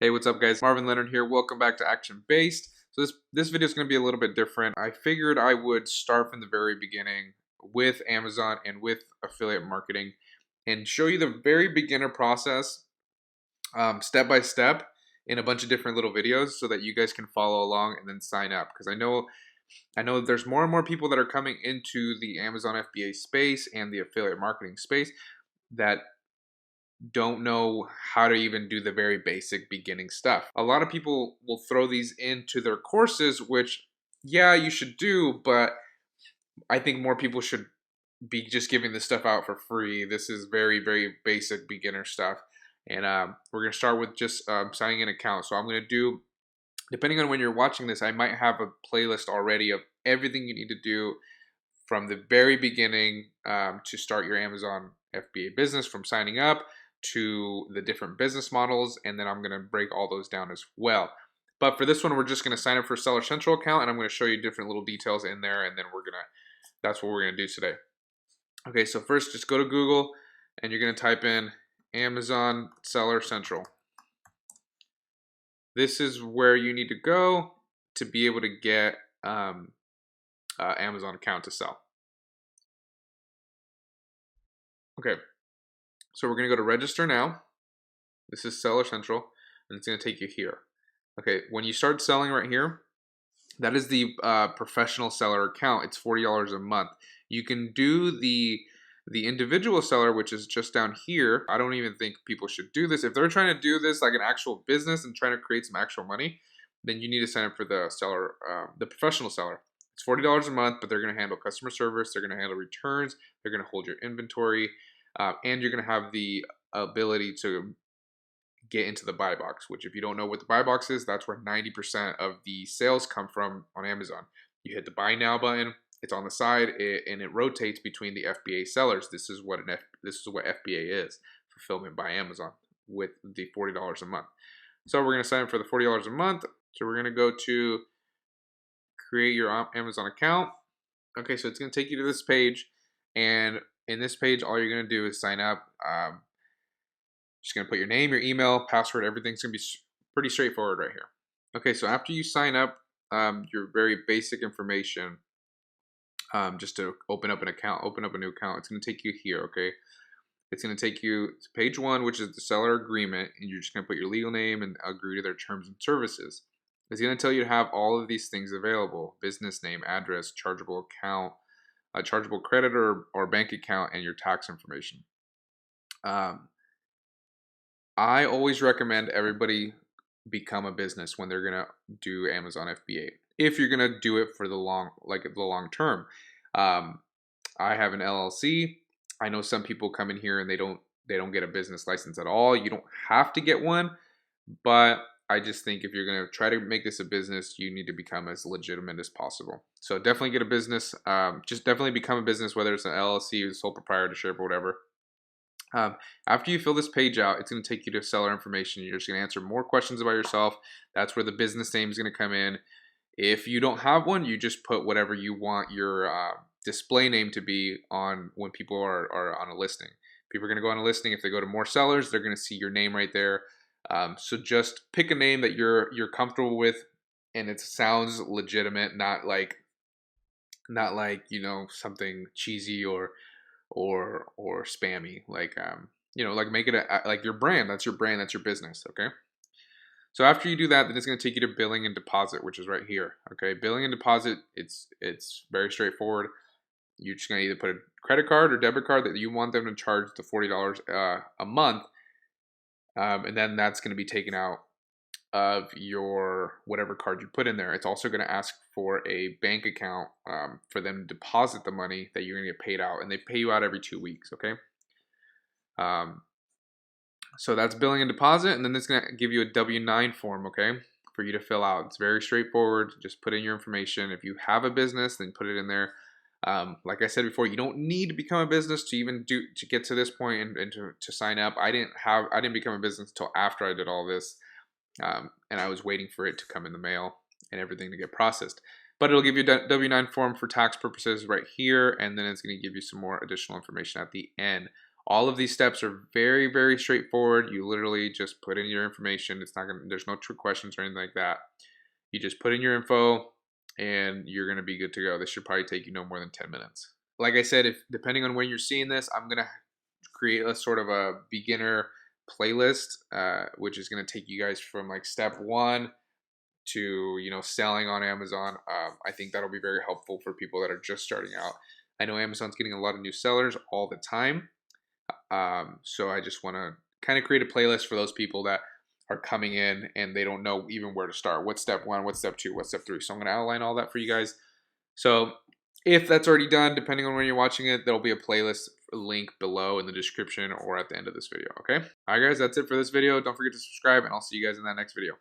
Hey, what's up guys? Marvin Leonard here. Welcome back to Action Based. So this video is going to be a little bit different. I figured I would start from the very beginning with Amazon and with affiliate marketing and show you the very beginner process step by step in a bunch of different little videos so that you guys can follow along and then sign up, because I know there's more and more people that are coming into the Amazon FBA space and the affiliate marketing space that don't know how to even do the very basic beginning stuff. A lot of people will throw these into their courses, which, yeah, you should do, but I think more people should be just giving this stuff out for free. This is very, very basic beginner stuff. And we're going to start with just signing an account. So I'm going to do, depending on when you're watching this, I might have a playlist already of everything you need to do from the very beginning to start your Amazon FBA business, from signing up to the different business models, and then I'm going to break all those down as well. But for this one, we're just going to sign up for Seller Central account, and I'm going to show you different little details in there, and then that's what we're going to do today. Okay, so first, just go to Google, and you're going to type in Amazon Seller Central. This is where you need to go to be able to get Amazon account to sell. Okay, so we're going to go to register now. This is Seller Central, and it's going to take you here. Okay, when you start selling right here, that is the professional seller account. It's $40 a month. You can do the individual seller, which is just down here. I don't even think people should do this. If they're trying to do this like an actual business and trying to create some actual money, then you need to sign up for the seller, the professional seller. It's $40 a month, but they're going to handle customer service. They're going to handle returns. They're going to hold your inventory, and you're going to have the ability to get into the buy box, which, if you don't know what the buy box is, that's where 90% of the sales come from on Amazon. You hit the buy now button. It's on the side, and it rotates between the FBA sellers. This is what FBA is, fulfillment by Amazon, with the $40 a month. So we're going to sign up for the $40 a month. So we're going to go to create your Amazon account. Okay, so it's going to take you to this page, and in this page, all you're going to do is sign up. Just going to put your name, your email, password. Everything's going to be pretty straightforward right here. Okay, so after you sign up, your very basic information, just to open up an account, open up a new account, it's going to take you here, okay? It's going to take you to page 1, which is the seller agreement, and you're just going to put your legal name and agree to their terms and services. It's going to tell you to have all of these things available: business name, address, chargeable account, a chargeable credit or bank account, and your tax information. I always recommend everybody become a business when they're gonna do Amazon FBA. If you're gonna do it for the long term, I have an LLC. I know some people come in here and they don't get a business license at all. You don't have to get one, but I just think if you're gonna try to make this a business, you need to become as legitimate as possible. So definitely get a business. Just definitely become a business, whether it's an LLC, sole proprietorship, or whatever. After you fill this page out, it's going to take you to seller information. You're just going to answer more questions about yourself. That's where the business name is going to come in. If you don't have one, you just put whatever you want your display name to be on when people are on a listing. People are going to go on a listing. If they go to more sellers, they're going to see your name right there. So just pick a name that you're comfortable with, and it sounds legitimate, not like something cheesy or spammy, like like make it like your brand. That's your brand, that's your business. Okay, so after you do that, then it's going to take you to billing and deposit, which is right here. Okay, billing and deposit, it's very straightforward. You're just going to either put a credit card or debit card that you want them to charge the $40 a month, and then that's going to be taken out of your whatever card you put in there. It's also going to ask for a bank account for them to deposit the money that you're going to get paid out, and they pay you out every 2 weeks. Okay, so that's billing and deposit, and then it's going to give you a W-9 form, okay, for you to fill out. It's very straightforward. Just put in your information. If you have a business, then put it in there. Like I said before, you don't need to become a business to get to this point and to sign up. I didn't become a business until after I did all this. And I was waiting for it to come in the mail and everything to get processed. But it'll give you a W-9 form for tax purposes right here, and then it's going to give you some more additional information at the end All of these steps are very, very straightforward. You literally just put in your information. There's no trick questions or anything like that. You just put in your info and you're gonna be good to go. This should probably take you no more than 10 minutes. Like I said, if depending on when you're seeing this, I'm gonna create a sort of a beginner playlist, which is gonna take you guys from like step one to selling on Amazon. I think that'll be very helpful for people that are just starting out. I know Amazon's getting a lot of new sellers all the time, so I just want to kind of create a playlist for those people that are coming in and they don't know even where to start. What's step one? What's step two? What's step three? So I'm going to outline all that for you guys. So if that's already done, depending on when you're watching it, there'll be a playlist link below in the description or at the end of this video. Okay. All right, guys, that's it for this video. Don't forget to subscribe, and I'll see you guys in that next video.